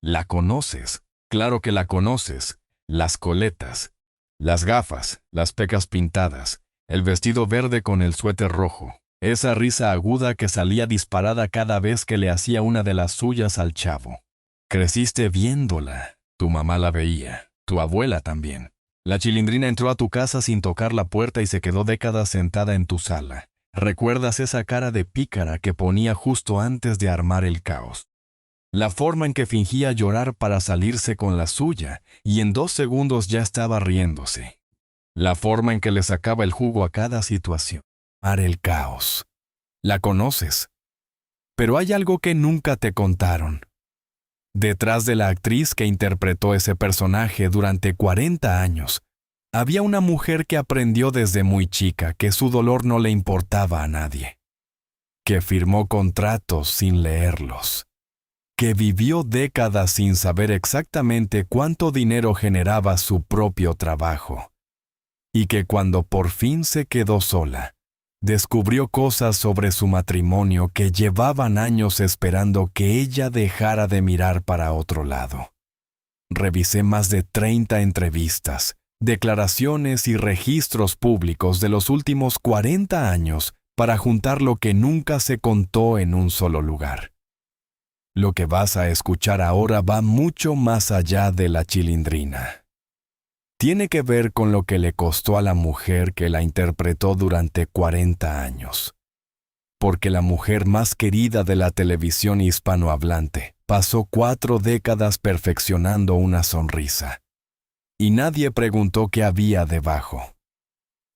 La conoces. Claro que la conoces. Las coletas, las gafas, las pecas pintadas, el vestido verde con el suéter rojo, esa risa aguda que salía disparada cada vez que le hacía una de las suyas al chavo. Creciste viéndola. Tu mamá la veía. Tu abuela también. La Chilindrina entró a tu casa sin tocar la puerta y se quedó décadas sentada en tu sala. ¿Recuerdas esa cara de pícara que ponía justo antes de armar el caos? La forma en que fingía llorar para salirse con la suya, y en 2 segundos ya estaba riéndose. La forma en que le sacaba el jugo a cada situación. Armar el caos. La conoces. Pero hay algo que nunca te contaron. Detrás de la actriz que interpretó ese personaje durante 40 años, había una mujer que aprendió desde muy chica que su dolor no le importaba a nadie. Que firmó contratos sin leerlos. Que vivió décadas sin saber exactamente cuánto dinero generaba su propio trabajo, y que cuando por fin se quedó sola, descubrió cosas sobre su matrimonio que llevaban años esperando que ella dejara de mirar para otro lado. Revisé más de 30 entrevistas, declaraciones y registros públicos de los últimos 40 años para juntar lo que nunca se contó en un solo lugar. Lo que vas a escuchar ahora va mucho más allá de la Chilindrina. Tiene que ver con lo que le costó a la mujer que la interpretó durante 40 años. Porque la mujer más querida de la televisión hispanohablante pasó 4 décadas perfeccionando una sonrisa. Y nadie preguntó qué había debajo.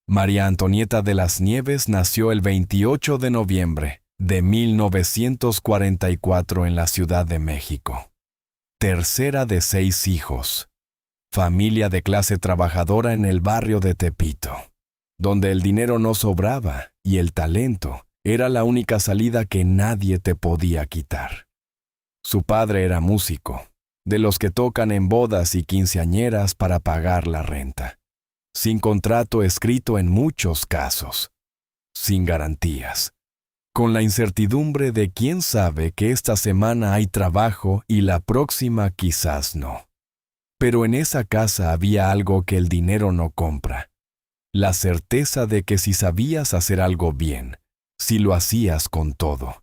María Antonieta de las Nieves nació el 28 de noviembre de 1944 en la Ciudad de México. Tercera de 6 hijos. Familia de clase trabajadora en el barrio de Tepito, donde el dinero no sobraba y el talento era la única salida que nadie te podía quitar. Su padre era músico, de los que tocan en bodas y quinceañeras para pagar la renta, sin contrato escrito en muchos casos, sin garantías. Con la incertidumbre de quién sabe que esta semana hay trabajo y la próxima quizás no. Pero en esa casa había algo que el dinero no compra. La certeza de que si sabías hacer algo bien, si lo hacías con todo,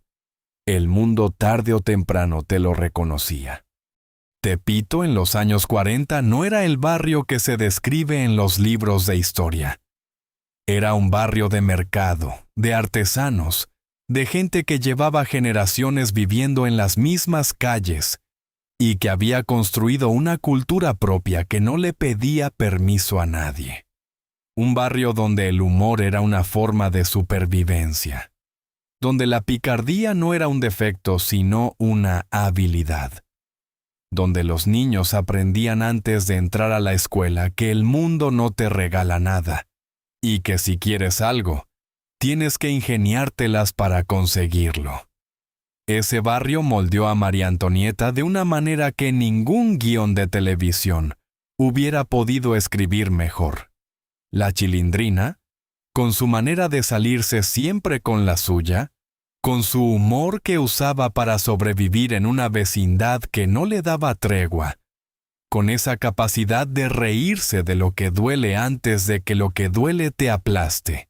el mundo tarde o temprano te lo reconocía. Tepito en los años 40 no era el barrio que se describe en los libros de historia. Era un barrio de mercado, de artesanos, de gente que llevaba generaciones viviendo en las mismas calles y que había construido una cultura propia que no le pedía permiso a nadie. Un barrio donde el humor era una forma de supervivencia, donde la picardía no era un defecto sino una habilidad, donde los niños aprendían antes de entrar a la escuela que el mundo no te regala nada y que si quieres algo, tienes que ingeniártelas para conseguirlo. Ese barrio moldeó a María Antonieta de una manera que ningún guión de televisión hubiera podido escribir mejor. La Chilindrina, con su manera de salirse siempre con la suya, con su humor que usaba para sobrevivir en una vecindad que no le daba tregua, con esa capacidad de reírse de lo que duele antes de que lo que duele te aplaste.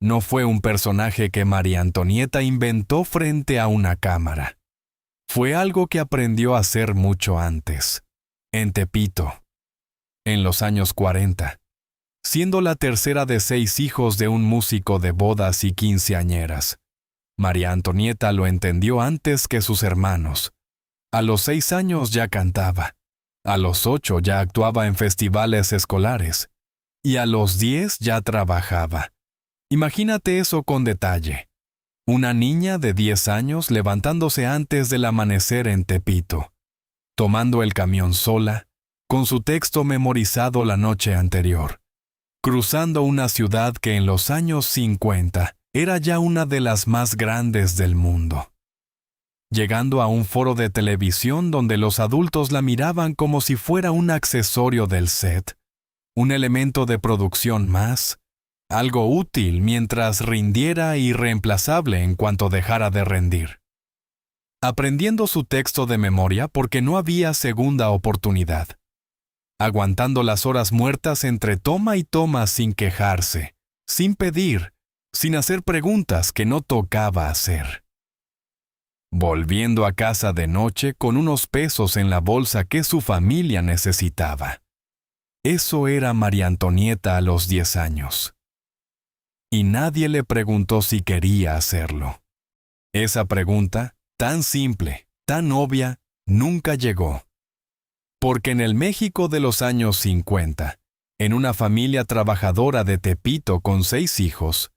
No fue un personaje que María Antonieta inventó frente a una cámara. Fue algo que aprendió a hacer mucho antes, en Tepito, en los años 40, siendo la tercera de 6 hijos de un músico de bodas y quinceañeras. María Antonieta lo entendió antes que sus hermanos. A los 6 años ya cantaba, a los 8 ya actuaba en festivales escolares, y a los 10 ya trabajaba. Imagínate eso con detalle. Una niña de 10 años levantándose antes del amanecer en Tepito, tomando el camión sola, con su texto memorizado la noche anterior, cruzando una ciudad que en los años 50 era ya una de las más grandes del mundo. Llegando a un foro de televisión donde los adultos la miraban como si fuera un accesorio del set, un elemento de producción más, algo útil mientras rindiera y reemplazable en cuanto dejara de rendir. aprendiendo su texto de memoria porque no había segunda oportunidad, aguantando las horas muertas entre toma y toma sin quejarse, sin pedir, sin hacer preguntas que no tocaba hacer. Volviendo a casa de noche con unos pesos en la bolsa que su familia necesitaba. Eso era María Antonieta a los 10 años. Y nadie le preguntó si quería hacerlo. Esa pregunta, tan simple, tan obvia, nunca llegó. Porque en el México de los años 50, en una familia trabajadora de Tepito con 6 hijos,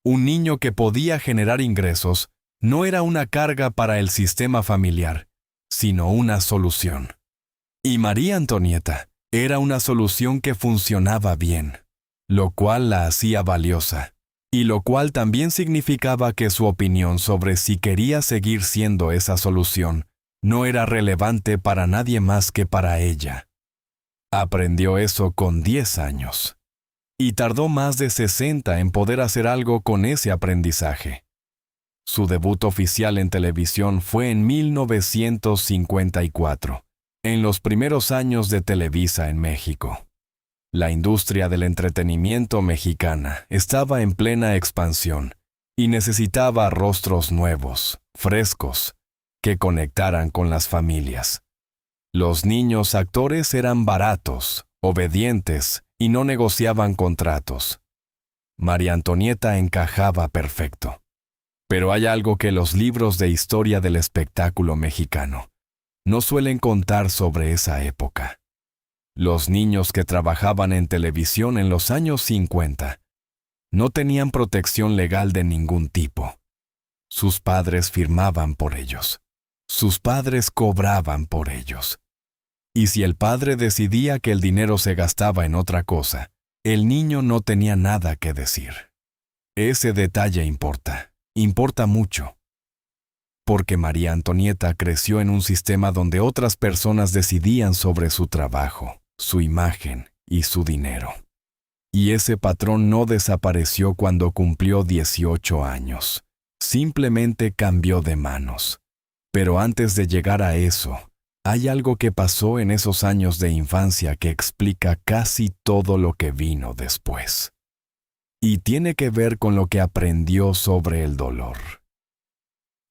un niño que podía generar ingresos no era una carga para el sistema familiar, sino una solución. Y María Antonieta era una solución que funcionaba bien, lo cual la hacía valiosa, y lo cual también significaba que su opinión sobre si quería seguir siendo esa solución no era relevante para nadie más que para ella. Aprendió eso con 10 años, y tardó más de 60 en poder hacer algo con ese aprendizaje. Su debut oficial en televisión fue en 1954, en los primeros años de Televisa en México. La industria del entretenimiento mexicana estaba en plena expansión y necesitaba rostros nuevos, frescos, que conectaran con las familias. Los niños actores eran baratos, obedientes y no negociaban contratos. María Antonieta encajaba perfecto. Pero hay algo que los libros de historia del espectáculo mexicano no suelen contar sobre esa época. Los niños que trabajaban en televisión en los años 50 no tenían protección legal de ningún tipo. Sus padres firmaban por ellos. Sus padres cobraban por ellos. Y si el padre decidía que el dinero se gastaba en otra cosa, el niño no tenía nada que decir. Ese detalle importa mucho. Porque María Antonieta creció en un sistema donde otras personas decidían sobre su trabajo, su imagen y su dinero. Y ese patrón no desapareció cuando cumplió 18 años. Simplemente cambió de manos. Pero antes de llegar a eso, hay algo que pasó en esos años de infancia que explica casi todo lo que vino después. Y tiene que ver con lo que aprendió sobre el dolor.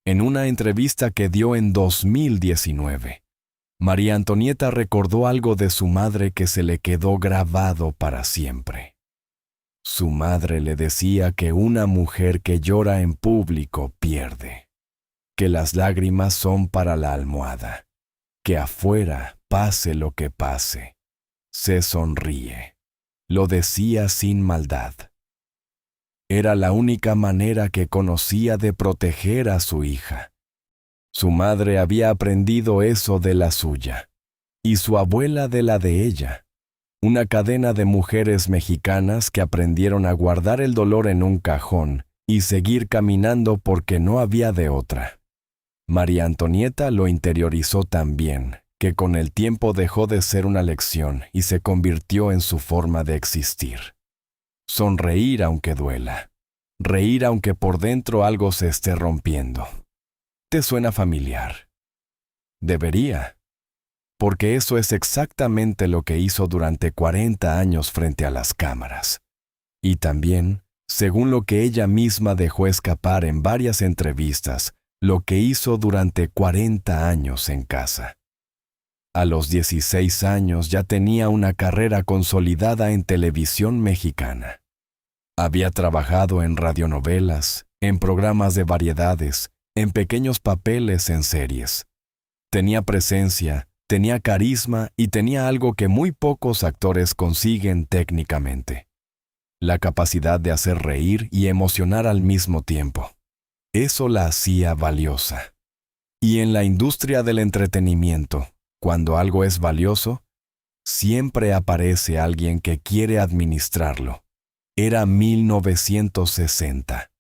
En una entrevista que dio en 2019, María Antonieta recordó algo de su madre que se le quedó grabado para siempre. Su madre le decía que una mujer que llora en público pierde, que las lágrimas son para la almohada, que afuera, pase lo que pase, se sonríe. Lo decía sin maldad. Era la única manera que conocía de proteger a su hija. Su madre había aprendido eso de la suya, y su abuela de la de ella. Una cadena de mujeres mexicanas que aprendieron a guardar el dolor en un cajón y seguir caminando porque no había de otra. María Antonieta lo interiorizó tan bien que con el tiempo dejó de ser una lección y se convirtió en su forma de existir. Sonreír aunque duela. Reír aunque por dentro algo se esté rompiendo. ¿Te suena familiar? Debería. Porque eso es exactamente lo que hizo durante 40 años frente a las cámaras. Y también, según lo que ella misma dejó escapar en varias entrevistas, lo que hizo durante 40 años en casa. A los 16 años ya tenía una carrera consolidada en televisión mexicana. Había trabajado en radionovelas, en programas de variedades, en pequeños papeles en series. Tenía presencia, tenía carisma y tenía algo que muy pocos actores consiguen técnicamente: la capacidad de hacer reír y emocionar al mismo tiempo. Eso la hacía valiosa. Y en la industria del entretenimiento, cuando algo es valioso, siempre aparece alguien que quiere administrarlo. Era 1960.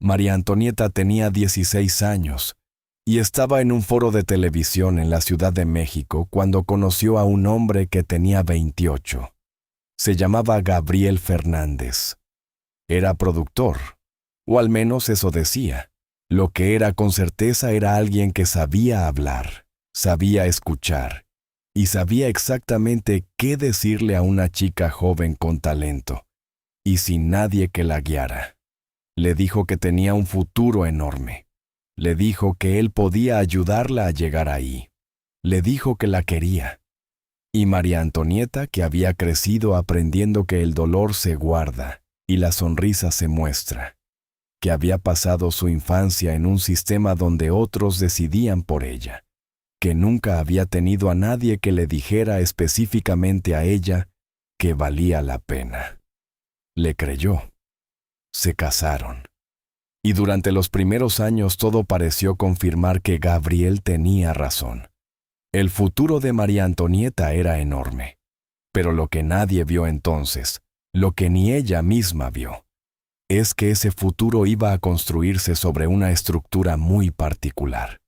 María Antonieta tenía 16 años y estaba en un foro de televisión en la Ciudad de México cuando conoció a un hombre que tenía 28. Se llamaba Gabriel Fernández. Era productor, o al menos eso decía. Lo que era con certeza era alguien que sabía hablar, sabía escuchar y sabía exactamente qué decirle a una chica joven con talento y sin nadie que la guiara. Le dijo que tenía un futuro enorme. Le dijo que él podía ayudarla a llegar ahí. Le dijo que la quería. Y María Antonieta, que había crecido aprendiendo que el dolor se guarda y la sonrisa se muestra, que había pasado su infancia en un sistema donde otros decidían por ella, que nunca había tenido a nadie que le dijera específicamente a ella que valía la pena. Le creyó. Se casaron. Y durante los primeros años todo pareció confirmar que Gabriel tenía razón. El futuro de María Antonieta era enorme. Pero lo que nadie vio entonces, lo que ni ella misma vio, es que ese futuro iba a construirse sobre una estructura muy particular.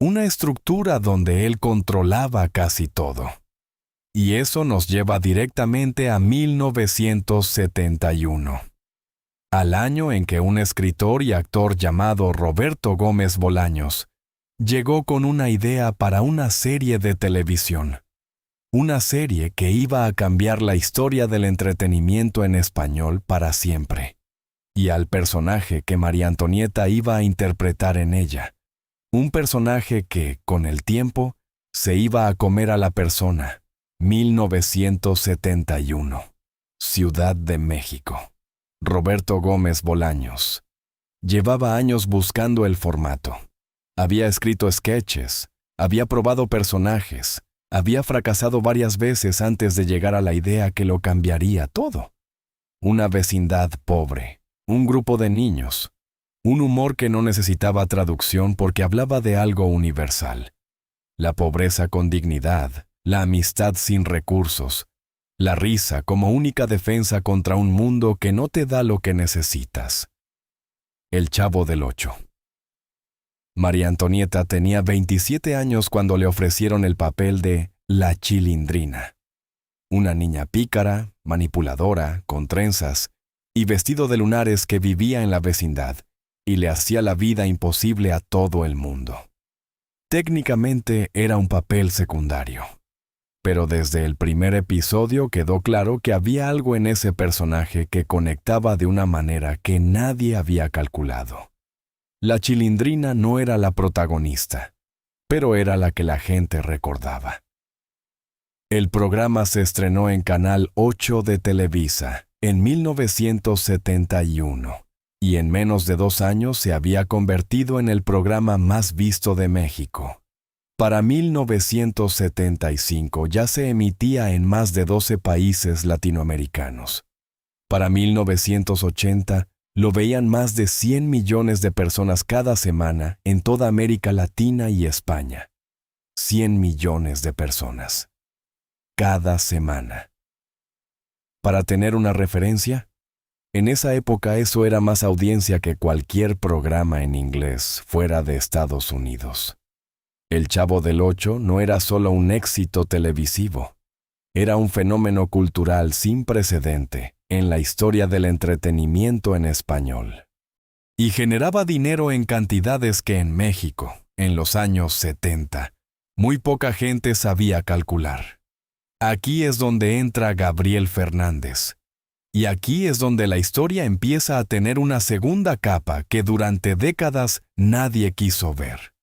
Una estructura donde él controlaba casi todo. Y eso nos lleva directamente a 1971. Al año en que un escritor y actor llamado Roberto Gómez Bolaños llegó con una idea para una serie de televisión. Una serie que iba a cambiar la historia del entretenimiento en español para siempre. Y al personaje que María Antonieta iba a interpretar en ella. Un personaje que, con el tiempo, se iba a comer a la persona. 1971. Ciudad de México. Roberto Gómez Bolaños. Llevaba años buscando el formato. Había escrito sketches, había probado personajes, había fracasado varias veces antes de llegar a la idea que lo cambiaría todo. Una vecindad pobre, un grupo de niños, un humor que no necesitaba traducción porque hablaba de algo universal. La pobreza con dignidad, la amistad sin recursos, la risa como única defensa contra un mundo que no te da lo que necesitas. El Chavo del Ocho. María Antonieta tenía 27 años cuando le ofrecieron el papel de La Chilindrina. Una niña pícara, manipuladora, con trenzas y vestido de lunares que vivía en la vecindad y le hacía la vida imposible a todo el mundo. Técnicamente era un papel secundario. Pero desde el primer episodio quedó claro que había algo en ese personaje que conectaba de una manera que nadie había calculado. La Chilindrina no era la protagonista, pero era la que la gente recordaba. El programa se estrenó en Canal 8 de Televisa en 1971 y en menos de 2 años se había convertido en el programa más visto de México. Para 1975 ya se emitía en más de 12 países latinoamericanos. Para 1980 lo veían más de 100 millones de personas cada semana en toda América Latina y España. 100 millones de personas. Cada semana. Para tener una referencia, en esa época eso era más audiencia que cualquier programa en inglés fuera de Estados Unidos. El Chavo del Ocho no era solo un éxito televisivo, era un fenómeno cultural sin precedente en la historia del entretenimiento en español. Y generaba dinero en cantidades que en México, en los años 70, muy poca gente sabía calcular. Aquí es donde entra Gabriel Fernández. Y aquí es donde la historia empieza a tener una segunda capa que durante décadas nadie quiso ver.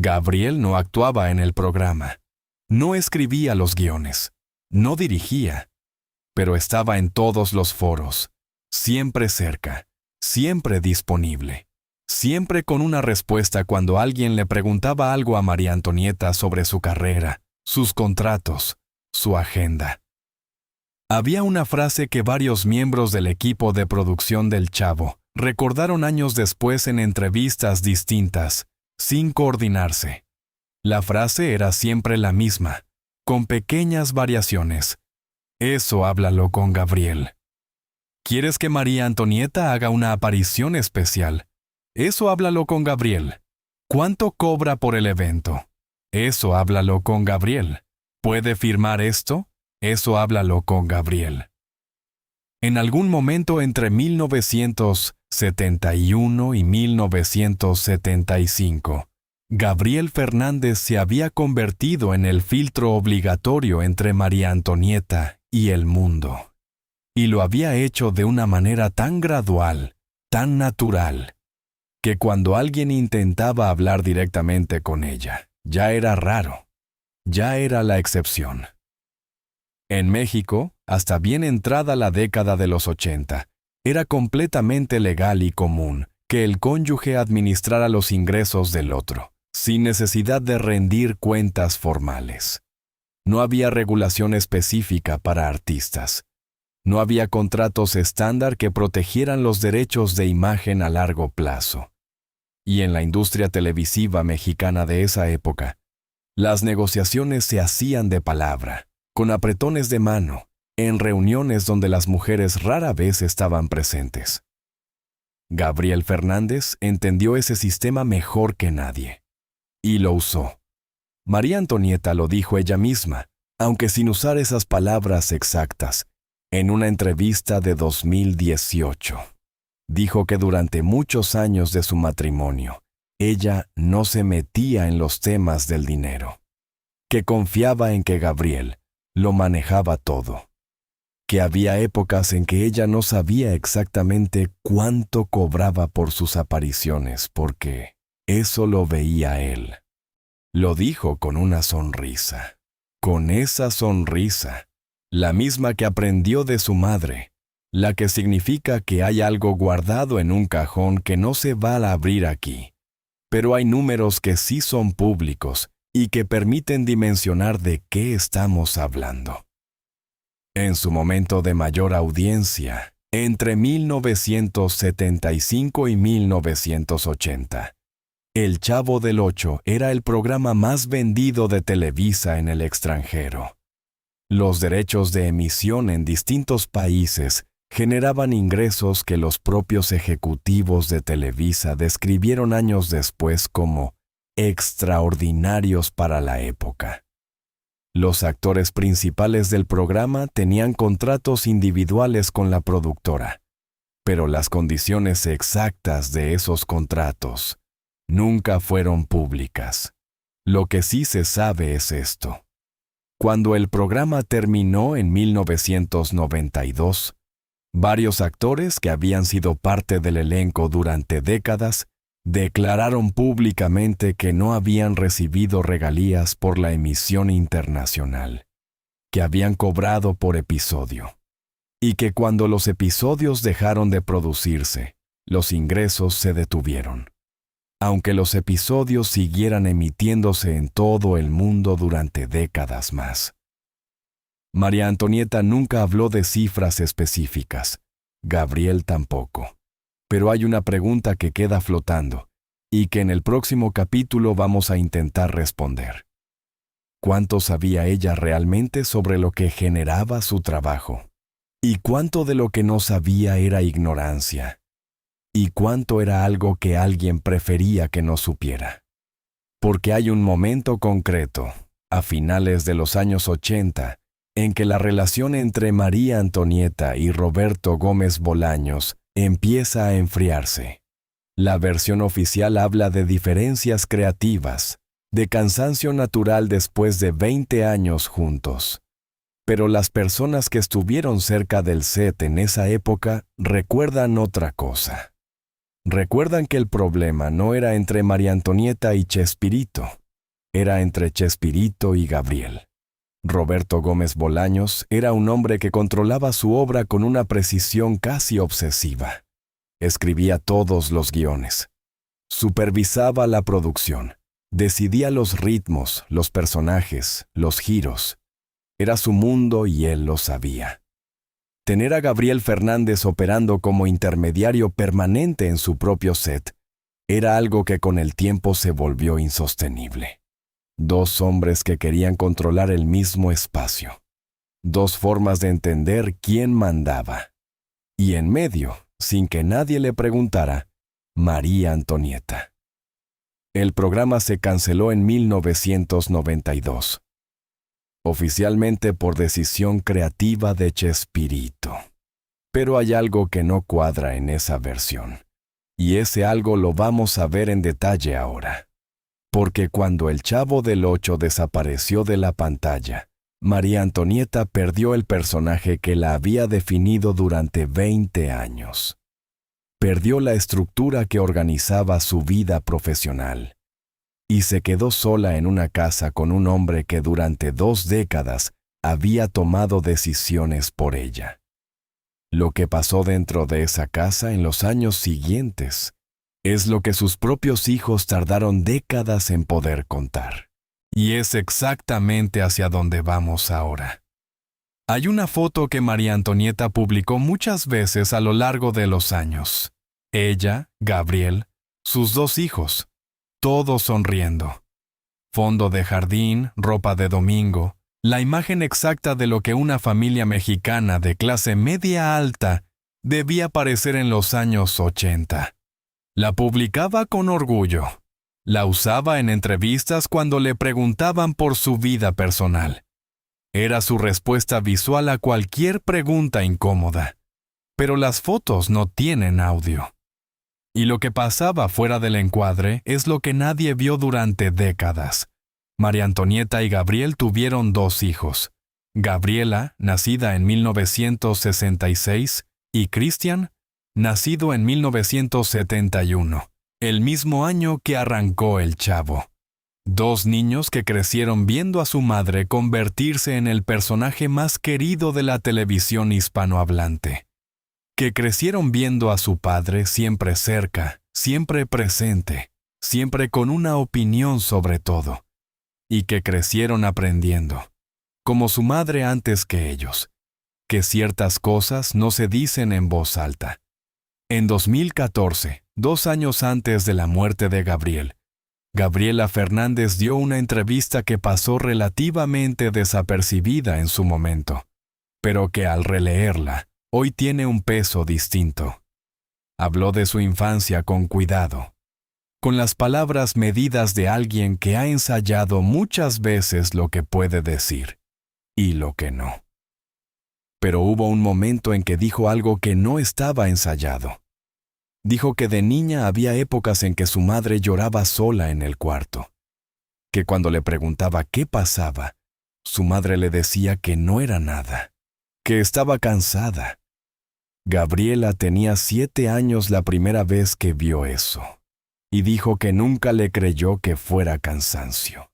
Gabriel no actuaba en el programa, no escribía los guiones, no dirigía, pero estaba en todos los foros, siempre cerca, siempre disponible, siempre con una respuesta cuando alguien le preguntaba algo a María Antonieta sobre su carrera, sus contratos, su agenda. Había una frase que varios miembros del equipo de producción del Chavo recordaron años después en entrevistas distintas, sin coordinarse. La frase era siempre la misma, con pequeñas variaciones. Eso háblalo con Gabriel. ¿Quieres que María Antonieta haga una aparición especial? Eso háblalo con Gabriel. ¿Cuánto cobra por el evento? Eso háblalo con Gabriel. ¿Puede firmar esto? Eso háblalo con Gabriel. En algún momento entre 1900 71 y 1975, Gabriel Fernández se había convertido en el filtro obligatorio entre María Antonieta y el mundo. Y lo había hecho de una manera tan gradual, tan natural, que cuando alguien intentaba hablar directamente con ella, ya era raro, ya era la excepción. En México, hasta bien entrada la década de los 80, era completamente legal y común que el cónyuge administrara los ingresos del otro, sin necesidad de rendir cuentas formales. No había regulación específica para artistas. No había contratos estándar que protegieran los derechos de imagen a largo plazo. Y en la industria televisiva mexicana de esa época, las negociaciones se hacían de palabra, con apretones de mano, en reuniones donde las mujeres rara vez estaban presentes. Gabriel Fernández entendió ese sistema mejor que nadie, y lo usó. María Antonieta lo dijo ella misma, aunque sin usar esas palabras exactas, en una entrevista de 2018. Dijo que durante muchos años de su matrimonio, ella no se metía en los temas del dinero, que confiaba en que Gabriel lo manejaba todo, que había épocas en que ella no sabía exactamente cuánto cobraba por sus apariciones porque eso lo veía él. Lo dijo con una sonrisa, con esa sonrisa, la misma que aprendió de su madre, la que significa que hay algo guardado en un cajón que no se va a abrir aquí, pero hay números que sí son públicos y que permiten dimensionar de qué estamos hablando. En su momento de mayor audiencia, entre 1975 y 1980, El Chavo del Ocho era el programa más vendido de Televisa en el extranjero. Los derechos de emisión en distintos países generaban ingresos que los propios ejecutivos de Televisa describieron años después como extraordinarios para la época. Los actores principales del programa tenían contratos individuales con la productora, pero las condiciones exactas de esos contratos nunca fueron públicas. Lo que sí se sabe es esto. Cuando el programa terminó en 1992, varios actores que habían sido parte del elenco durante décadas declararon públicamente que no habían recibido regalías por la emisión internacional, que habían cobrado por episodio, y que cuando los episodios dejaron de producirse, los ingresos se detuvieron, aunque los episodios siguieran emitiéndose en todo el mundo durante décadas más. María Antonieta nunca habló de cifras específicas, Gabriel tampoco. Pero hay una pregunta que queda flotando y que en el próximo capítulo vamos a intentar responder. ¿Cuánto sabía ella realmente sobre lo que generaba su trabajo? ¿Y cuánto de lo que no sabía era ignorancia? ¿Y cuánto era algo que alguien prefería que no supiera? Porque hay un momento concreto, a finales de los años 80, en que la relación entre María Antonieta y Roberto Gómez Bolaños empieza a enfriarse. La versión oficial habla de diferencias creativas, de cansancio natural después de 20 años juntos. Pero las personas que estuvieron cerca del set en esa época recuerdan otra cosa. Recuerdan que el problema no era entre María Antonieta y Chespirito, era entre Chespirito y Gabriel. Roberto Gómez Bolaños era un hombre que controlaba su obra con una precisión casi obsesiva. Escribía todos los guiones. Supervisaba la producción. Decidía los ritmos, los personajes, los giros. Era su mundo y él lo sabía. Tener a Gabriel Fernández operando como intermediario permanente en su propio set era algo que con el tiempo se volvió insostenible. Dos hombres que querían controlar el mismo espacio. Dos formas de entender quién mandaba. Y en medio, sin que nadie le preguntara, María Antonieta. El programa se canceló en 1992. Oficialmente por decisión creativa de Chespirito. Pero hay algo que no cuadra en esa versión. Y ese algo lo vamos a ver en detalle ahora. Porque cuando el Chavo del Ocho desapareció de la pantalla, María Antonieta perdió el personaje que la había definido durante 20 años. Perdió la estructura que organizaba su vida profesional. Y se quedó sola en una casa con un hombre que durante 2 décadas había tomado decisiones por ella. Lo que pasó dentro de esa casa en los años siguientes es lo que sus propios hijos tardaron décadas en poder contar. Y es exactamente hacia donde vamos ahora. Hay una foto que María Antonieta publicó muchas veces a lo largo de los años. Ella, Gabriel, sus 2 hijos, todos sonriendo. Fondo de jardín, ropa de domingo, la imagen exacta de lo que una familia mexicana de clase media alta debía parecer en los años 80. La publicaba con orgullo. La usaba en entrevistas cuando le preguntaban por su vida personal. Era su respuesta visual a cualquier pregunta incómoda. Pero las fotos no tienen audio. Y lo que pasaba fuera del encuadre es lo que nadie vio durante décadas. María Antonieta y Gabriel tuvieron 2 hijos. Gabriela, nacida en 1966, y Cristian, nacido en 1971, el mismo año que arrancó El Chavo. 2 niños que crecieron viendo a su madre convertirse en el personaje más querido de la televisión hispanohablante. Que crecieron viendo a su padre siempre cerca, siempre presente, siempre con una opinión sobre todo. Y que crecieron aprendiendo, como su madre antes que ellos, que ciertas cosas no se dicen en voz alta. En 2014, 2 años antes de la muerte de Gabriel, Gabriela Fernández dio una entrevista que pasó relativamente desapercibida en su momento, pero que al releerla, hoy tiene un peso distinto. Habló de su infancia con cuidado, con las palabras medidas de alguien que ha ensayado muchas veces lo que puede decir y lo que no. Pero hubo un momento en que dijo algo que no estaba ensayado. Dijo que de niña había épocas en que su madre lloraba sola en el cuarto, que cuando le preguntaba qué pasaba, su madre le decía que no era nada, que estaba cansada. Gabriela tenía 7 años la primera vez que vio eso, y dijo que nunca le creyó que fuera cansancio.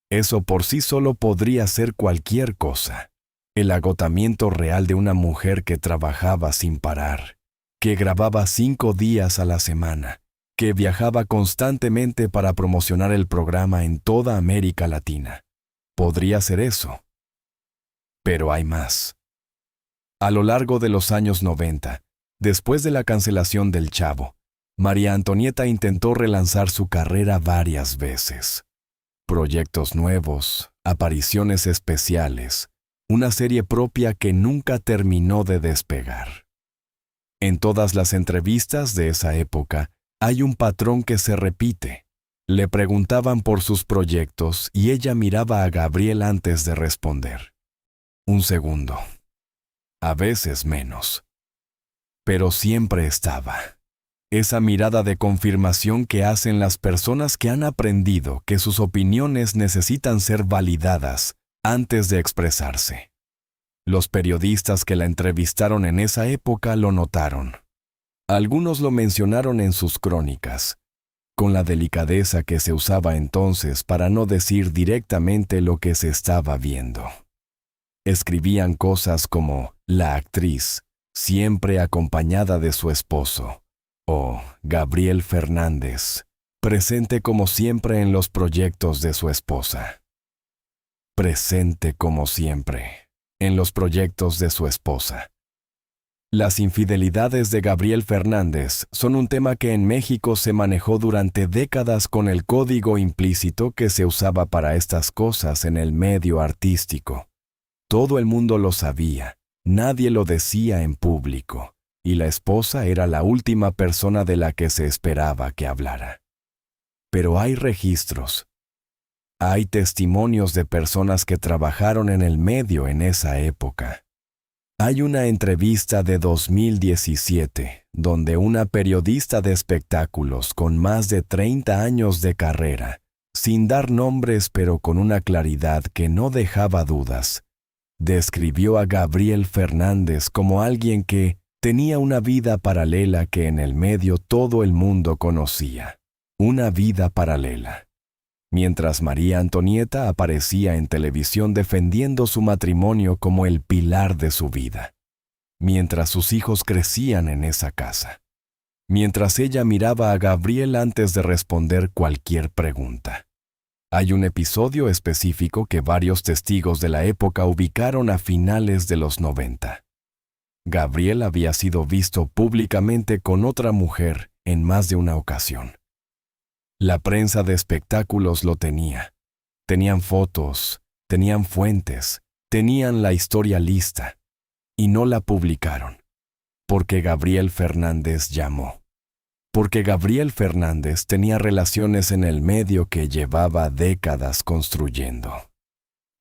Eso por sí solo podría ser cualquier cosa. El agotamiento real de una mujer que trabajaba sin parar, que grababa 5 días a la semana, que viajaba constantemente para promocionar el programa en toda América Latina. Podría ser eso. Pero hay más. A lo largo de los años 90, después de la cancelación del Chavo, María Antonieta intentó relanzar su carrera varias veces. Proyectos nuevos, apariciones especiales, una serie propia que nunca terminó de despegar. En todas las entrevistas de esa época, hay un patrón que se repite. Le preguntaban por sus proyectos y ella miraba a Gabriel antes de responder. Un segundo. A veces menos. Pero siempre estaba. Esa mirada de confirmación que hacen las personas que han aprendido que sus opiniones necesitan ser validadas antes de expresarse. Los periodistas que la entrevistaron en esa época lo notaron. Algunos lo mencionaron en sus crónicas, con la delicadeza que se usaba entonces para no decir directamente lo que se estaba viendo. Escribían cosas como «la actriz», siempre acompañada de su esposo, o «Gabriel Fernández», presente como siempre en los proyectos de su esposa. Presente como siempre en los proyectos de su esposa. Las infidelidades de Gabriel Fernández son un tema que en México se manejó durante décadas con el código implícito que se usaba para estas cosas en el medio artístico. Todo el mundo lo sabía, nadie lo decía en público, y la esposa era la última persona de la que se esperaba que hablara. Pero hay registros. Hay testimonios de personas que trabajaron en el medio en esa época. Hay una entrevista de 2017 donde una periodista de espectáculos con más de 30 años de carrera, sin dar nombres pero con una claridad que no dejaba dudas, describió a Gabriel Fernández como alguien que tenía una vida paralela que en el medio todo el mundo conocía. Una vida paralela. Mientras María Antonieta aparecía en televisión defendiendo su matrimonio como el pilar de su vida. Mientras sus hijos crecían en esa casa. Mientras ella miraba a Gabriel antes de responder cualquier pregunta. Hay un episodio específico que varios testigos de la época ubicaron a finales de los 90. Gabriel había sido visto públicamente con otra mujer en más de una ocasión. La prensa de espectáculos lo tenía. Tenían fotos, tenían fuentes, tenían la historia lista, y no la publicaron, porque Gabriel Fernández llamó. Porque Gabriel Fernández tenía relaciones en el medio que llevaba décadas construyendo.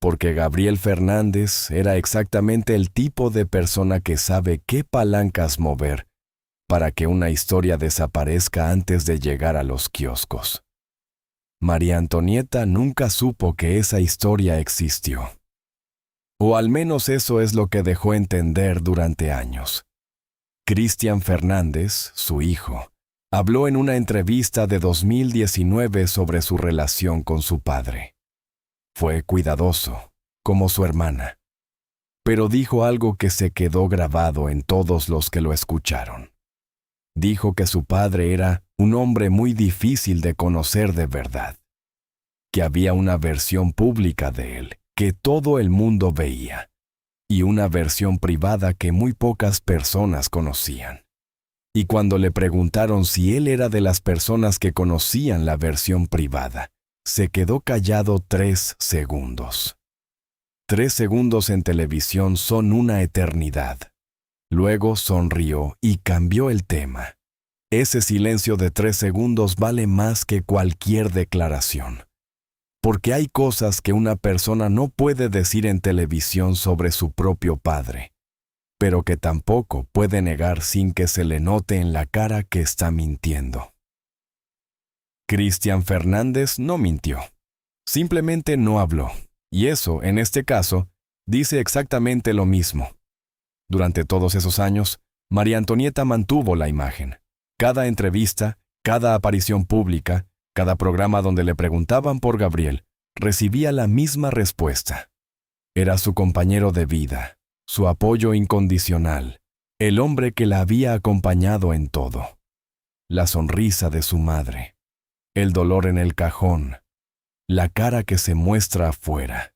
Porque Gabriel Fernández era exactamente el tipo de persona que sabe qué palancas mover para que una historia desaparezca antes de llegar a los kioscos. María Antonieta nunca supo que esa historia existió. O al menos eso es lo que dejó entender durante años. Cristian Fernández, su hijo, habló en una entrevista de 2019 sobre su relación con su padre. Fue cuidadoso, como su hermana, pero dijo algo que se quedó grabado en todos los que lo escucharon. Dijo que su padre era un hombre muy difícil de conocer de verdad, que había una versión pública de él que todo el mundo veía y una versión privada que muy pocas personas conocían. Y cuando le preguntaron si él era de las personas que conocían la versión privada, se quedó callado 3 segundos. 3 segundos en televisión son una eternidad. Luego sonrió y cambió el tema. Ese silencio de 3 segundos vale más que cualquier declaración. Porque hay cosas que una persona no puede decir en televisión sobre su propio padre, pero que tampoco puede negar sin que se le note en la cara que está mintiendo. Cristian Fernández no mintió. Simplemente no habló. Y eso, en este caso, dice exactamente lo mismo. Durante todos esos años, María Antonieta mantuvo la imagen. Cada entrevista, cada aparición pública, cada programa donde le preguntaban por Gabriel, recibía la misma respuesta. Era su compañero de vida, su apoyo incondicional, el hombre que la había acompañado en todo. La sonrisa de su madre, el dolor en el cajón, la cara que se muestra afuera.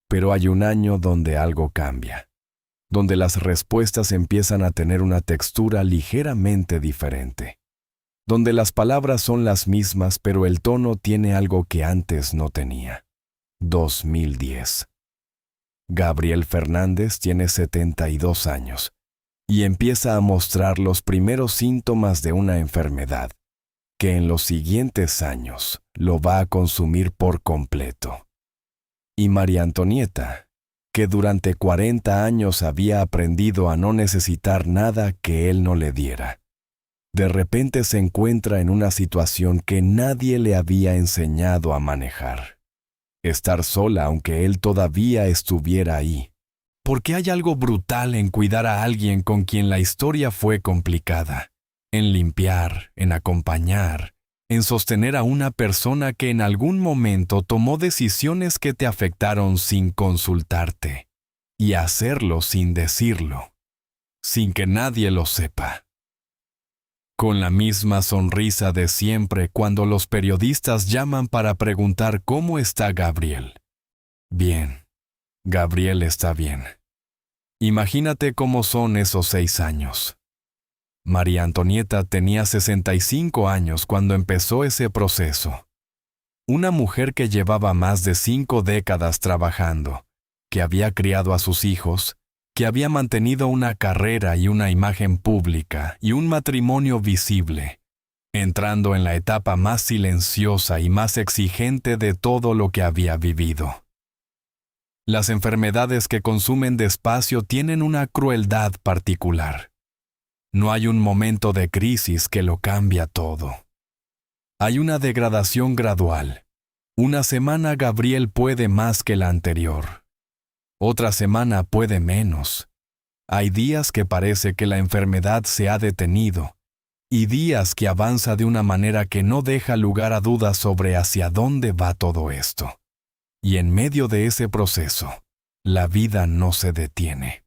Pero hay un año donde algo cambia, donde las respuestas empiezan a tener una textura ligeramente diferente, donde las palabras son las mismas pero el tono tiene algo que antes no tenía. 2010. Gabriel Fernández tiene 72 años y empieza a mostrar los primeros síntomas de una enfermedad que en los siguientes años lo va a consumir por completo. Y María Antonieta, que durante 40 años había aprendido a no necesitar nada que él no le diera, de repente se encuentra en una situación que nadie le había enseñado a manejar. Estar sola aunque él todavía estuviera ahí. Porque hay algo brutal en cuidar a alguien con quien la historia fue complicada, en limpiar, en acompañar, en sostener a una persona que en algún momento tomó decisiones que te afectaron sin consultarte, y hacerlo sin decirlo, sin que nadie lo sepa. Con la misma sonrisa de siempre cuando los periodistas llaman para preguntar cómo está Gabriel. Bien, Gabriel está bien. Imagínate cómo son esos 6 años. María Antonieta tenía 65 años cuando empezó ese proceso. Una mujer que llevaba más de 5 décadas trabajando, que había criado a sus hijos, que había mantenido una carrera y una imagen pública y un matrimonio visible, entrando en la etapa más silenciosa y más exigente de todo lo que había vivido. Las enfermedades que consumen despacio tienen una crueldad particular. No hay un momento de crisis que lo cambia todo. Hay una degradación gradual. Una semana Gabriel puede más que la anterior. Otra semana puede menos. Hay días que parece que la enfermedad se ha detenido, y días que avanza de una manera que no deja lugar a dudas sobre hacia dónde va todo esto. Y en medio de ese proceso, la vida no se detiene.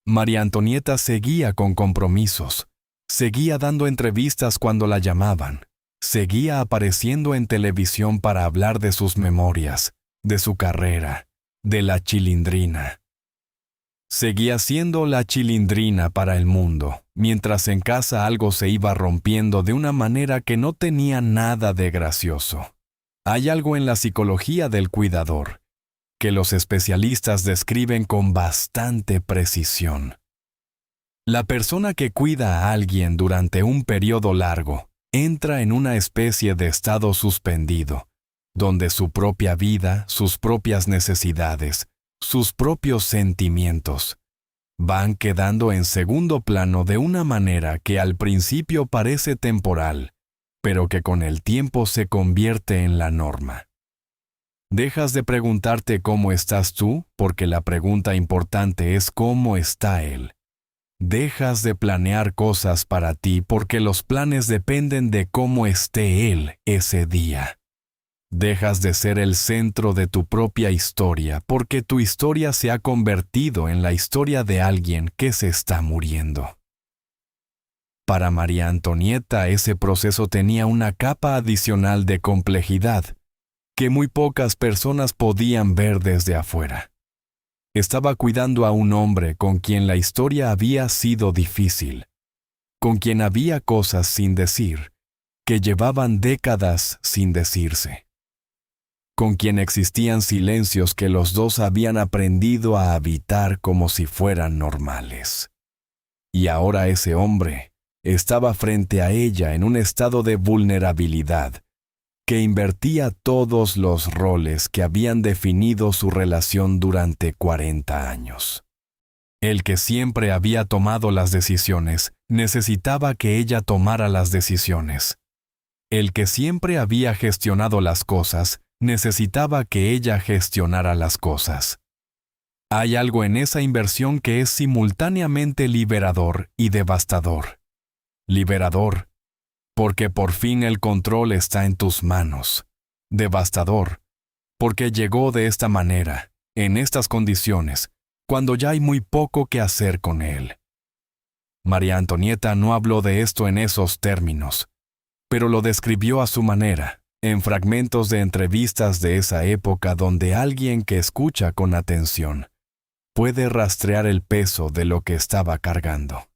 María Antonieta seguía con compromisos, seguía dando entrevistas cuando la llamaban, seguía apareciendo en televisión para hablar de sus memorias, de su carrera, de la Chilindrina. Seguía siendo la Chilindrina para el mundo, mientras en casa algo se iba rompiendo de una manera que no tenía nada de gracioso. Hay algo en la psicología del cuidador, que los especialistas describen con bastante precisión. La persona que cuida a alguien durante un periodo largo entra en una especie de estado suspendido, donde su propia vida, sus propias necesidades, sus propios sentimientos, van quedando en segundo plano de una manera que al principio parece temporal, pero que con el tiempo se convierte en la norma. Dejas de preguntarte cómo estás tú, porque la pregunta importante es cómo está él. Dejas de planear cosas para ti porque los planes dependen de cómo esté él ese día. Dejas de ser el centro de tu propia historia porque tu historia se ha convertido en la historia de alguien que se está muriendo. Para María Antonieta ese proceso tenía una capa adicional de complejidad que muy pocas personas podían ver desde afuera. Estaba cuidando a un hombre con quien la historia había sido difícil, con quien había cosas sin decir, que llevaban décadas sin decirse, con quien existían silencios que los dos habían aprendido a habitar como si fueran normales. Y ahora ese hombre estaba frente a ella en un estado de vulnerabilidad que invertía todos los roles que habían definido su relación durante 40 años. El que siempre había tomado las decisiones necesitaba que ella tomara las decisiones. El que siempre había gestionado las cosas necesitaba que ella gestionara las cosas. Hay algo en esa inversión que es simultáneamente liberador y devastador. Liberador, porque por fin el control está en tus manos. Devastador, porque llegó de esta manera, en estas condiciones, cuando ya hay muy poco que hacer con él. María Antonieta no habló de esto en esos términos, pero lo describió a su manera, en fragmentos de entrevistas de esa época donde alguien que escucha con atención puede rastrear el peso de lo que estaba cargando.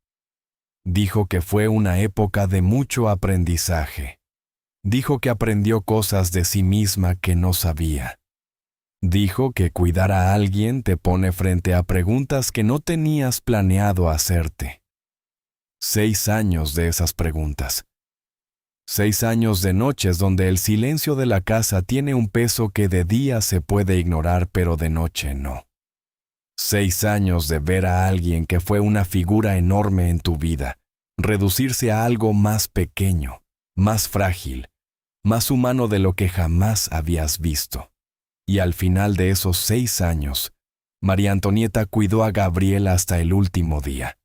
Dijo que fue una época de mucho aprendizaje. Dijo que aprendió cosas de sí misma que no sabía. Dijo que cuidar a alguien te pone frente a preguntas que no tenías planeado hacerte. 6 años de esas preguntas. 6 años de noches donde el silencio de la casa tiene un peso que de día se puede ignorar pero de noche no. 6 años de ver a alguien que fue una figura enorme en tu vida, reducirse a algo más pequeño, más frágil, más humano de lo que jamás habías visto. Y al final de esos 6 años, María Antonieta cuidó a Gabriel hasta el último día.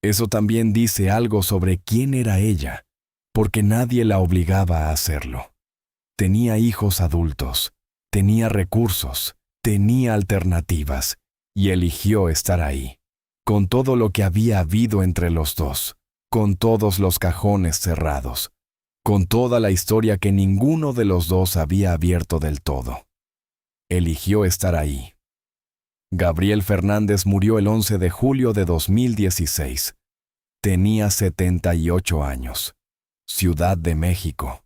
Eso también dice algo sobre quién era ella, porque nadie la obligaba a hacerlo. Tenía hijos adultos, tenía recursos, tenía alternativas, y eligió estar ahí, con todo lo que había habido entre los dos, con todos los cajones cerrados, con toda la historia que ninguno de los dos había abierto del todo. Eligió estar ahí. Gabriel Fernández murió el 11 de julio de 2016. Tenía 78 años. Ciudad de México.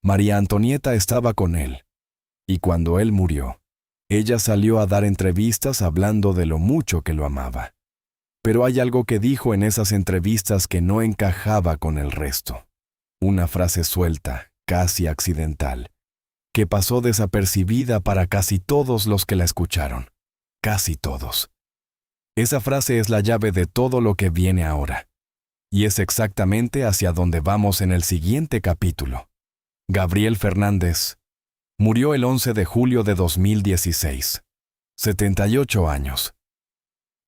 María Antonieta estaba con él, y cuando él murió, ella salió a dar entrevistas hablando de lo mucho que lo amaba. Pero hay algo que dijo en esas entrevistas que no encajaba con el resto. Una frase suelta, casi accidental, que pasó desapercibida para casi todos los que la escucharon. Casi todos. Esa frase es la llave de todo lo que viene ahora. Y es exactamente hacia donde vamos en el siguiente capítulo. Gabriel Fernández murió el 11 de julio de 2016. 78 años.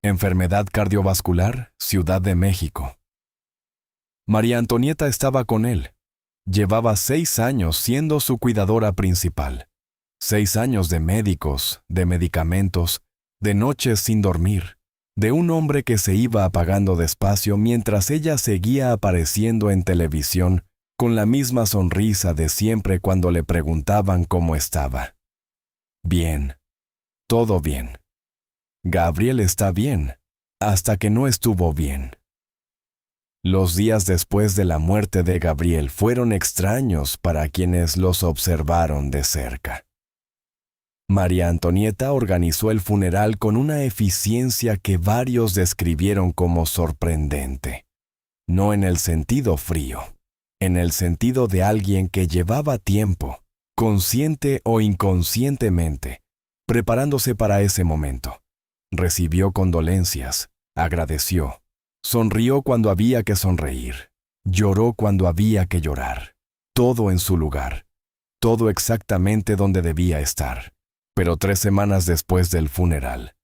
Enfermedad cardiovascular, Ciudad de México. María Antonieta estaba con él. Llevaba 6 años siendo su cuidadora principal. 6 años de médicos, de medicamentos, de noches sin dormir, de un hombre que se iba apagando despacio mientras ella seguía apareciendo en televisión con la misma sonrisa de siempre cuando le preguntaban cómo estaba. Bien. Todo bien. Gabriel está bien, hasta que no estuvo bien. Los días después de la muerte de Gabriel fueron extraños para quienes los observaron de cerca. María Antonieta organizó el funeral con una eficiencia que varios describieron como sorprendente. No en el sentido frío, en el sentido de alguien que llevaba tiempo, consciente o inconscientemente, preparándose para ese momento. Recibió condolencias, agradeció. Sonrió cuando había que sonreír, lloró cuando había que llorar, todo en su lugar, todo exactamente donde debía estar. Pero 3 semanas después del funeral,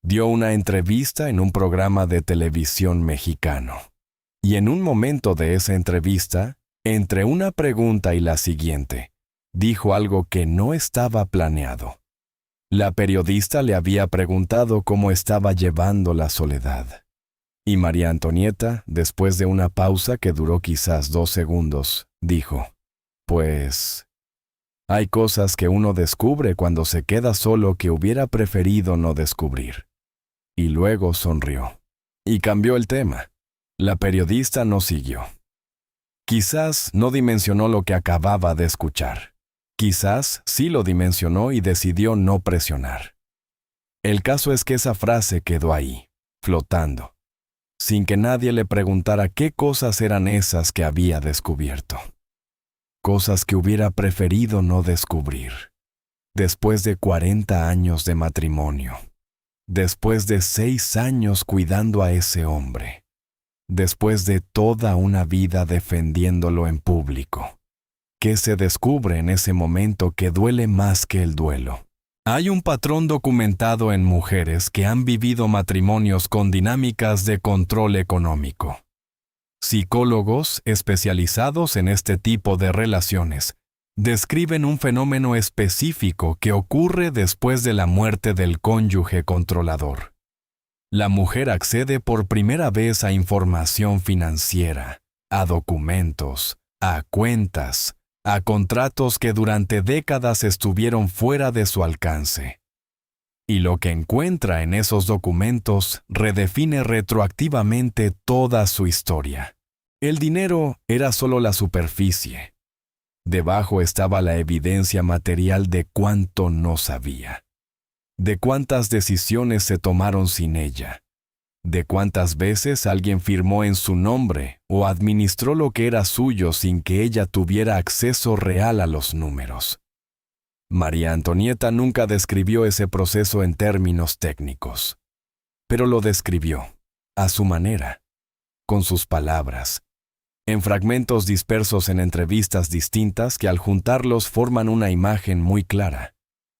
dio una entrevista en un programa de televisión mexicano. Y en un momento de esa entrevista, entre una pregunta y la siguiente, dijo algo que no estaba planeado. La periodista le había preguntado cómo estaba llevando la soledad. Y María Antonieta, después de una pausa que duró quizás 2 segundos, dijo, pues, hay cosas que uno descubre cuando se queda solo que hubiera preferido no descubrir. Y luego sonrió. Y cambió el tema. La periodista no siguió. Quizás no dimensionó lo que acababa de escuchar. Quizás sí lo dimensionó y decidió no presionar. El caso es que esa frase quedó ahí, flotando, sin que nadie le preguntara qué cosas eran esas que había descubierto. Cosas que hubiera preferido no descubrir. Después de 40 años de matrimonio. Después de 6 años cuidando a ese hombre. Después de toda una vida defendiéndolo en público. ¿Qué se descubre en ese momento que duele más que el duelo? Hay un patrón documentado en mujeres que han vivido matrimonios con dinámicas de control económico. Psicólogos especializados en este tipo de relaciones describen un fenómeno específico que ocurre después de la muerte del cónyuge controlador. La mujer accede por primera vez a información financiera, a documentos, a cuentas, a contratos que durante décadas estuvieron fuera de su alcance. Y lo que encuentra en esos documentos redefine retroactivamente toda su historia. El dinero era solo la superficie. Debajo estaba la evidencia material de cuánto no sabía, de cuántas decisiones se tomaron sin ella, de cuántas veces alguien firmó en su nombre o administró lo que era suyo sin que ella tuviera acceso real a los números. María Antonieta nunca describió ese proceso en términos técnicos, pero lo describió, a su manera, con sus palabras, en fragmentos dispersos en entrevistas distintas que al juntarlos forman una imagen muy clara.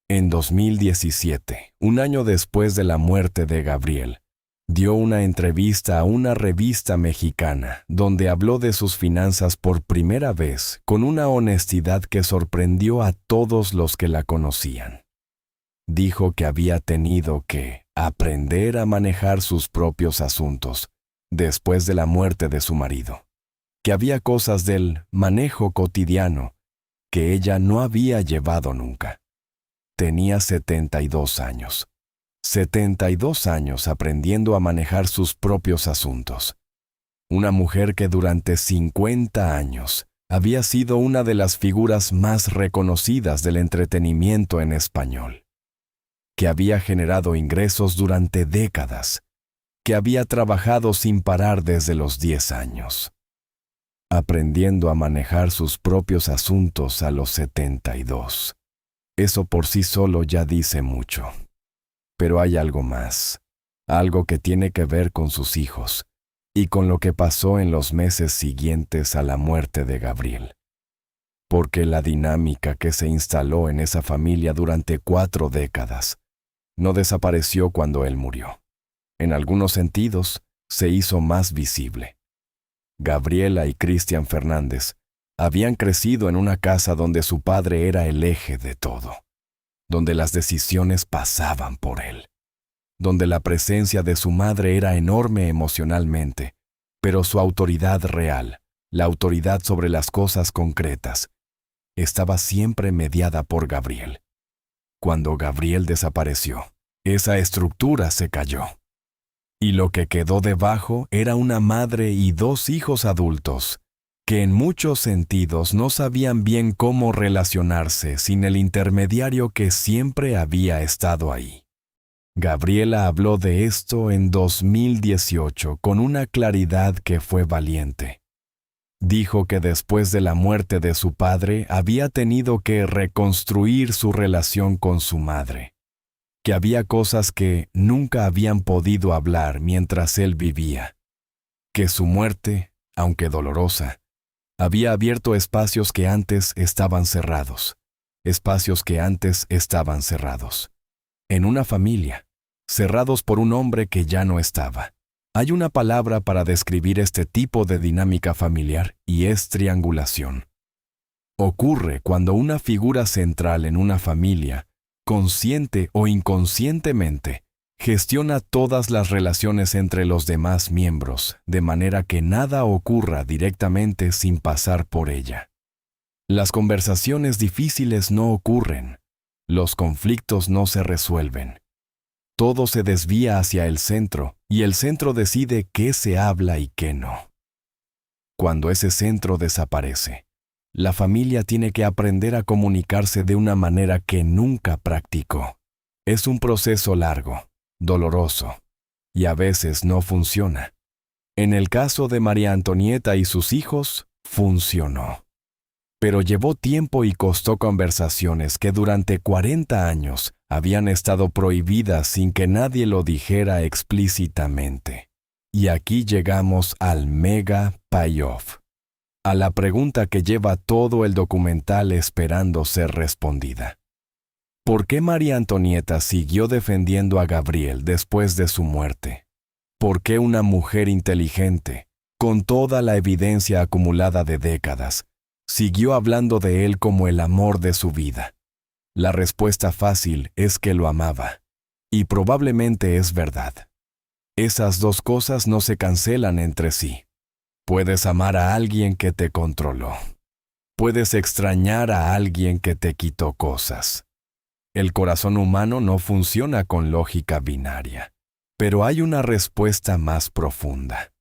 En 2017, un año después de la muerte de Gabriel, dio una entrevista a una revista mexicana donde habló de sus finanzas por primera vez con una honestidad que sorprendió a todos los que la conocían. Dijo que había tenido que aprender a manejar sus propios asuntos después de la muerte de su marido, que había cosas del manejo cotidiano que ella no había llevado nunca. Tenía 72 años. 72 años aprendiendo a manejar sus propios asuntos. Una mujer que durante 50 años había sido una de las figuras más reconocidas del entretenimiento en español. Que había generado ingresos durante décadas. Que había trabajado sin parar desde los 10 años. Aprendiendo a manejar sus propios asuntos a los 72. Eso por sí solo ya dice mucho. Pero hay algo más, algo que tiene que ver con sus hijos y con lo que pasó en los meses siguientes a la muerte de Gabriel. Porque la dinámica que se instaló en esa familia durante 4 décadas no desapareció cuando él murió. En algunos sentidos, se hizo más visible. Gabriela y Cristian Fernández habían crecido en una casa donde su padre era el eje de todo, donde las decisiones pasaban por él, donde la presencia de su madre era enorme emocionalmente, pero su autoridad real, la autoridad sobre las cosas concretas, estaba siempre mediada por Gabriel. Cuando Gabriel desapareció, esa estructura se cayó. Y lo que quedó debajo era una madre y 2 hijos adultos, que en muchos sentidos no sabían bien cómo relacionarse sin el intermediario que siempre había estado ahí. Gabriela habló de esto en 2018 con una claridad que fue valiente. Dijo que después de la muerte de su padre había tenido que reconstruir su relación con su madre, que había cosas que nunca habían podido hablar mientras él vivía, que su muerte, aunque dolorosa, había abierto espacios que antes estaban cerrados, en una familia, cerrados por un hombre que ya no estaba. Hay una palabra para describir este tipo de dinámica familiar y es triangulación. Ocurre cuando una figura central en una familia, consciente o inconscientemente, gestiona todas las relaciones entre los demás miembros, de manera que nada ocurra directamente sin pasar por ella. Las conversaciones difíciles no ocurren, los conflictos no se resuelven. Todo se desvía hacia el centro y el centro decide qué se habla y qué no. Cuando ese centro desaparece, la familia tiene que aprender a comunicarse de una manera que nunca practicó. Es un proceso largo, doloroso, y a veces no funciona. En el caso de María Antonieta y sus hijos, funcionó. Pero llevó tiempo y costó conversaciones que durante 40 años habían estado prohibidas sin que nadie lo dijera explícitamente. Y aquí llegamos al mega payoff, a la pregunta que lleva todo el documental esperando ser respondida. ¿Por qué María Antonieta siguió defendiendo a Gabriel después de su muerte? ¿Por qué una mujer inteligente, con toda la evidencia acumulada de décadas, siguió hablando de él como el amor de su vida? La respuesta fácil es que lo amaba, y probablemente es verdad. Esas 2 cosas no se cancelan entre sí. Puedes amar a alguien que te controló. Puedes extrañar a alguien que te quitó cosas. El corazón humano no funciona con lógica binaria, pero hay una respuesta más profunda.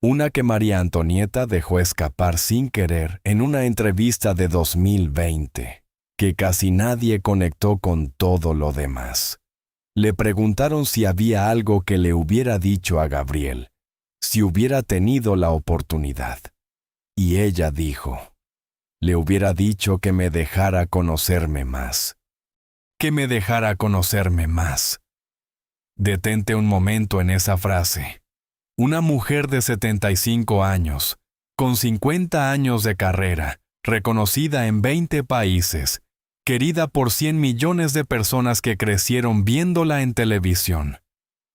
Una que María Antonieta dejó escapar sin querer en una entrevista de 2020, que casi nadie conectó con todo lo demás. Le preguntaron si había algo que le hubiera dicho a Gabriel, si hubiera tenido la oportunidad. Y ella dijo, le hubiera dicho que me dejara conocerme más. Que me dejara conocerme más. Detente un momento en esa frase. Una mujer de 75 años, con 50 años de carrera, reconocida en 20 países, querida por 100 millones de personas que crecieron viéndola en televisión,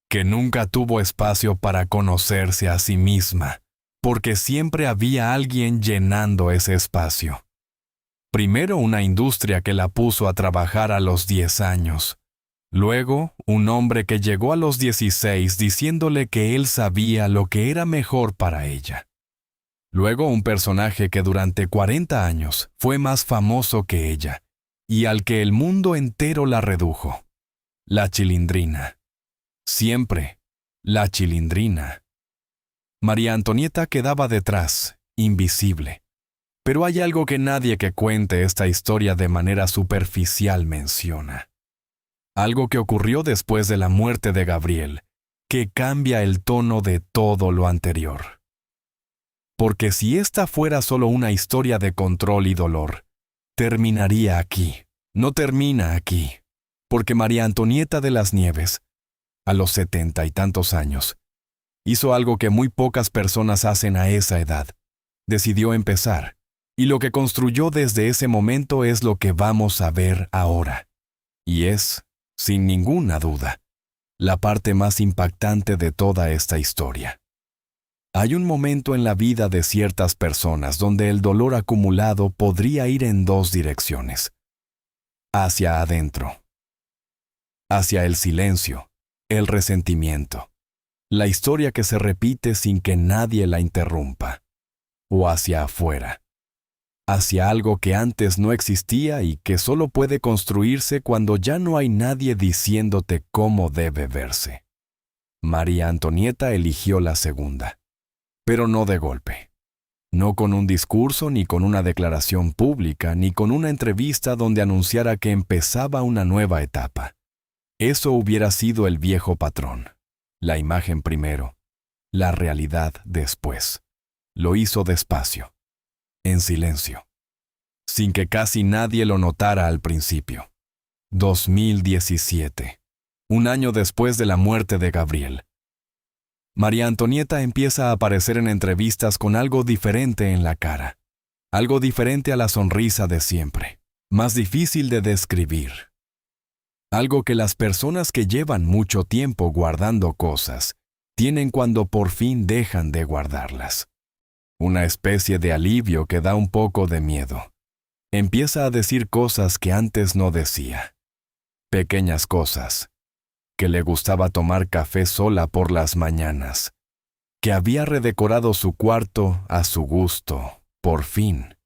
que nunca tuvo espacio para conocerse a sí misma, porque siempre había alguien llenando ese espacio. Primero una industria que la puso a trabajar a los 10 años. Luego, un hombre que llegó a los 16 diciéndole que él sabía lo que era mejor para ella. Luego un personaje que durante 40 años fue más famoso que ella, y al que el mundo entero la redujo. La Chilindrina. Siempre, la Chilindrina. María Antonieta quedaba detrás, invisible. Pero hay algo que nadie que cuente esta historia de manera superficial menciona. Algo que ocurrió después de la muerte de Gabriel, que cambia el tono de todo lo anterior. Porque si esta fuera solo una historia de control y dolor, terminaría aquí, No termina aquí, porque María Antonieta de las Nieves, a los 70 y tantos años, hizo algo que muy pocas personas hacen a esa edad. Decidió empezar, y lo que construyó desde ese momento es lo que vamos a ver ahora. Y es, sin ninguna duda, la parte más impactante de toda esta historia. Hay un momento en la vida de ciertas personas donde el dolor acumulado podría ir en dos direcciones. Hacia adentro. Hacia el silencio, el resentimiento, la historia que se repite sin que nadie la interrumpa. O hacia afuera. Hacia algo que antes no existía y que solo puede construirse cuando ya no hay nadie diciéndote cómo debe verse. María Antonieta eligió la segunda. Pero no de golpe. No con un discurso, ni con una declaración pública, ni con una entrevista donde anunciara que empezaba una nueva etapa. Eso hubiera sido el viejo patrón. La imagen primero, la realidad después. Lo hizo despacio, en silencio, sin que casi nadie lo notara al principio. 2017, un año después de la muerte de Gabriel. María Antonieta empieza a aparecer en entrevistas con algo diferente en la cara, algo diferente a la sonrisa de siempre, más difícil de describir. Algo que las personas que llevan mucho tiempo guardando cosas tienen cuando por fin dejan de guardarlas. Una especie de alivio que da un poco de miedo. Empieza a decir cosas que antes no decía. Pequeñas cosas. Que le gustaba tomar café sola por las mañanas, que había redecorado su cuarto a su gusto, por fin,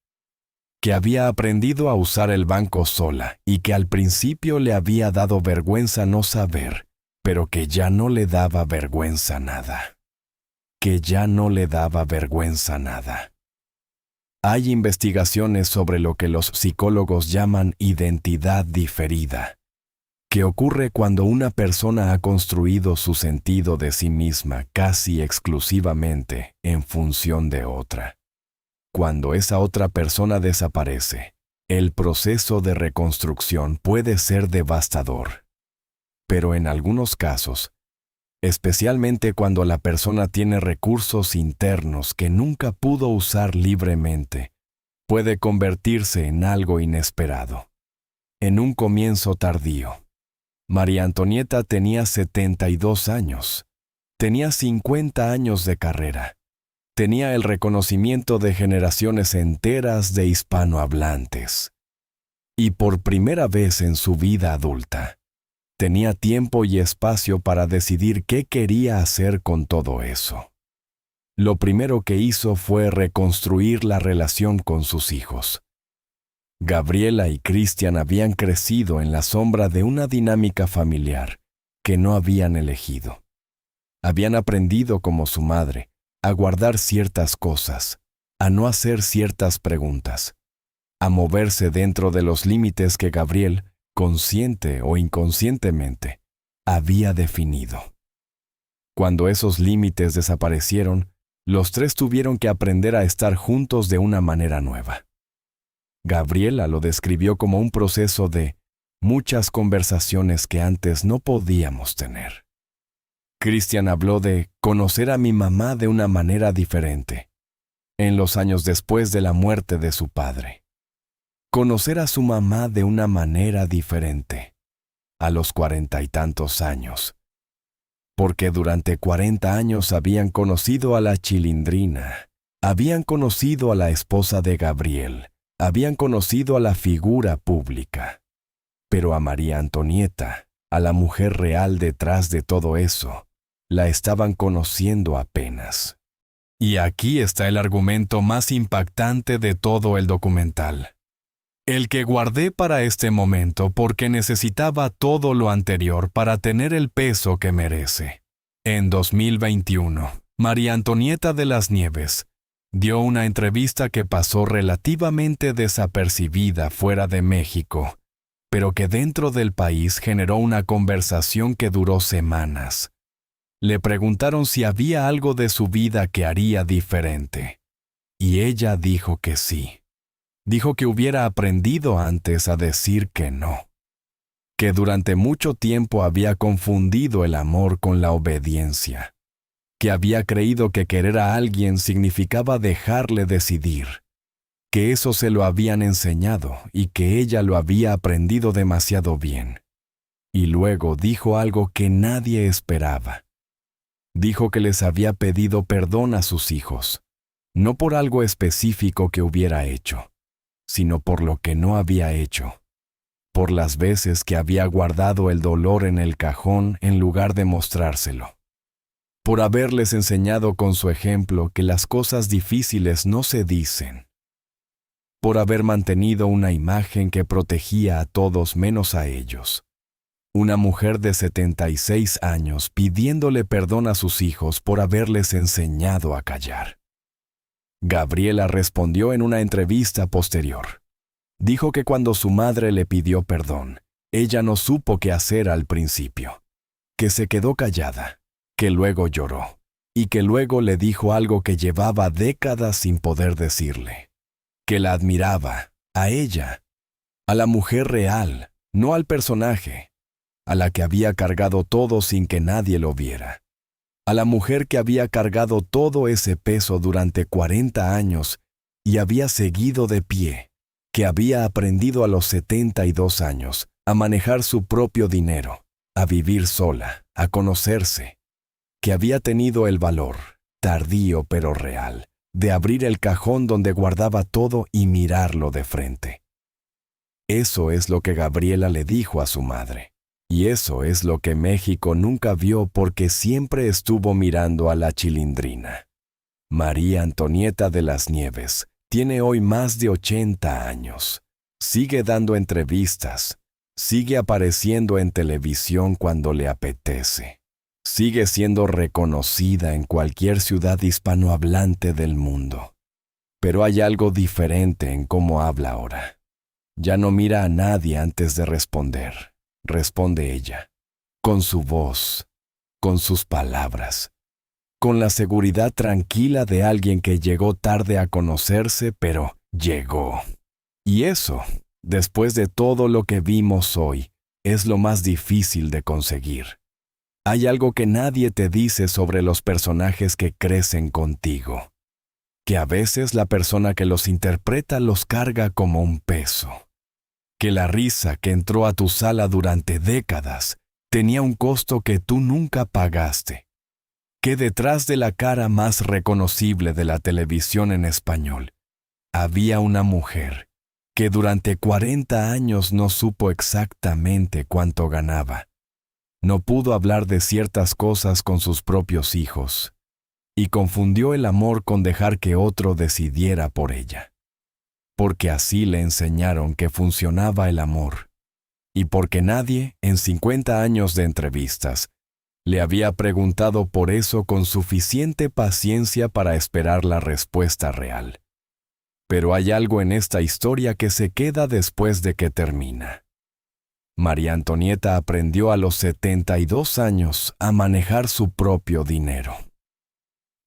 que había aprendido a usar el banco sola y que al principio le había dado vergüenza no saber, pero que ya no le daba vergüenza nada. Que ya no le daba vergüenza nada. Hay investigaciones sobre lo que los psicólogos llaman identidad diferida, que ocurre cuando una persona ha construido su sentido de sí misma casi exclusivamente en función de otra. Cuando esa otra persona desaparece, el proceso de reconstrucción puede ser devastador. Pero en algunos casos, especialmente cuando la persona tiene recursos internos que nunca pudo usar libremente, puede convertirse en algo inesperado, en un comienzo tardío. María Antonieta tenía 72 años, tenía 50 años de carrera, tenía el reconocimiento de generaciones enteras de hispanohablantes. Y por primera vez en su vida adulta, tenía tiempo y espacio para decidir qué quería hacer con todo eso. Lo primero que hizo fue reconstruir la relación con sus hijos. Gabriela y Cristian habían crecido en la sombra de una dinámica familiar que no habían elegido. Habían aprendido como su madre a guardar ciertas cosas, a no hacer ciertas preguntas, a moverse dentro de los límites que Gabriel, consciente o inconscientemente, había definido. Cuando esos límites desaparecieron, los tres tuvieron que aprender a estar juntos de una manera nueva. Gabriela lo describió como un proceso de muchas conversaciones que antes no podíamos tener. Cristian habló de conocer a mi mamá de una manera diferente, en los años después de la muerte de su padre. Conocer a su mamá de una manera diferente, a los 40 y tantos años. Porque durante 40 años habían conocido a la Chilindrina, habían conocido a la esposa de Gabriel, habían conocido a la figura pública. Pero a María Antonieta, a la mujer real detrás de todo eso, la estaban conociendo apenas. Y aquí está el argumento más impactante de todo el documental. El que guardé para este momento porque necesitaba todo lo anterior para tener el peso que merece. En 2021, María Antonieta de las Nieves dio una entrevista que pasó relativamente desapercibida fuera de México, pero que dentro del país generó una conversación que duró semanas. Le preguntaron si había algo de su vida que haría diferente, y ella dijo que sí. Dijo que hubiera aprendido antes a decir que no, que durante mucho tiempo había confundido el amor con la obediencia, que había creído que querer a alguien significaba dejarle decidir, que eso se lo habían enseñado y que ella lo había aprendido demasiado bien. Y luego dijo algo que nadie esperaba. Dijo que les había pedido perdón a sus hijos, no por algo específico que hubiera hecho, sino por lo que no había hecho, por las veces que había guardado el dolor en el cajón en lugar de mostrárselo, por haberles enseñado con su ejemplo que las cosas difíciles no se dicen, por haber mantenido una imagen que protegía a todos menos a ellos. Una mujer de 76 años pidiéndole perdón a sus hijos por haberles enseñado a callar. Gabriela respondió en una entrevista posterior. Dijo que cuando su madre le pidió perdón, ella no supo qué hacer al principio, que se quedó callada, que luego lloró, y que luego le dijo algo que llevaba décadas sin poder decirle, que la admiraba, a ella, a la mujer real, no al personaje, a la que había cargado todo sin que nadie lo viera, a la mujer que había cargado todo ese peso durante 40 años y había seguido de pie, que había aprendido a los 72 años a manejar su propio dinero, a vivir sola, a conocerse, que había tenido el valor, tardío pero real, de abrir el cajón donde guardaba todo y mirarlo de frente. Eso es lo que Gabriela le dijo a su madre. Y eso es lo que México nunca vio porque siempre estuvo mirando a la Chilindrina. María Antonieta de las Nieves tiene hoy más de 80 años. Sigue dando entrevistas. Sigue apareciendo en televisión cuando le apetece. Sigue siendo reconocida en cualquier ciudad hispanohablante del mundo. Pero hay algo diferente en cómo habla ahora. Ya no mira a nadie antes de responder. Responde ella, con su voz, con sus palabras, con la seguridad tranquila de alguien que llegó tarde a conocerse, pero llegó. Y eso, después de todo lo que vimos hoy, es lo más difícil de conseguir. Hay algo que nadie te dice sobre los personajes que crecen contigo, que a veces la persona que los interpreta los carga como un peso. Que la risa que entró a tu sala durante décadas tenía un costo que tú nunca pagaste. Que detrás de la cara más reconocible de la televisión en español, había una mujer que durante 40 años no supo exactamente cuánto ganaba. No pudo hablar de ciertas cosas con sus propios hijos y confundió el amor con dejar que otro decidiera por ella. Porque así le enseñaron que funcionaba el amor, y porque nadie, en 50 años de entrevistas, le había preguntado por eso con suficiente paciencia para esperar la respuesta real. Pero hay algo en esta historia que se queda después de que termina. María Antonieta aprendió a los 72 años a manejar su propio dinero.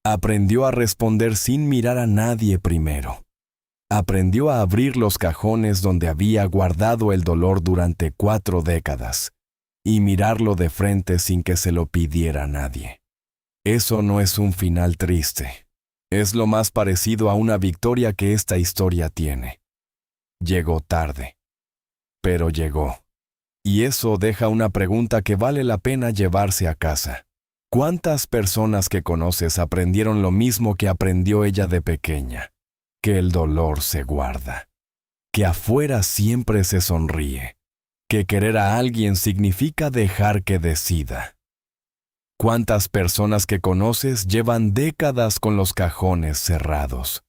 Aprendió a responder sin mirar a nadie primero. Aprendió a abrir los cajones donde había guardado el dolor durante 4 décadas y mirarlo de frente sin que se lo pidiera nadie. Eso no es un final triste. Es lo más parecido a una victoria que esta historia tiene. Llegó tarde, pero llegó. Y eso deja una pregunta que vale la pena llevarse a casa. ¿Cuántas personas que conoces aprendieron lo mismo que aprendió ella de pequeña? Que el dolor se guarda, que afuera siempre se sonríe, que querer a alguien significa dejar que decida. ¿Cuántas personas que conoces llevan décadas con los cajones cerrados?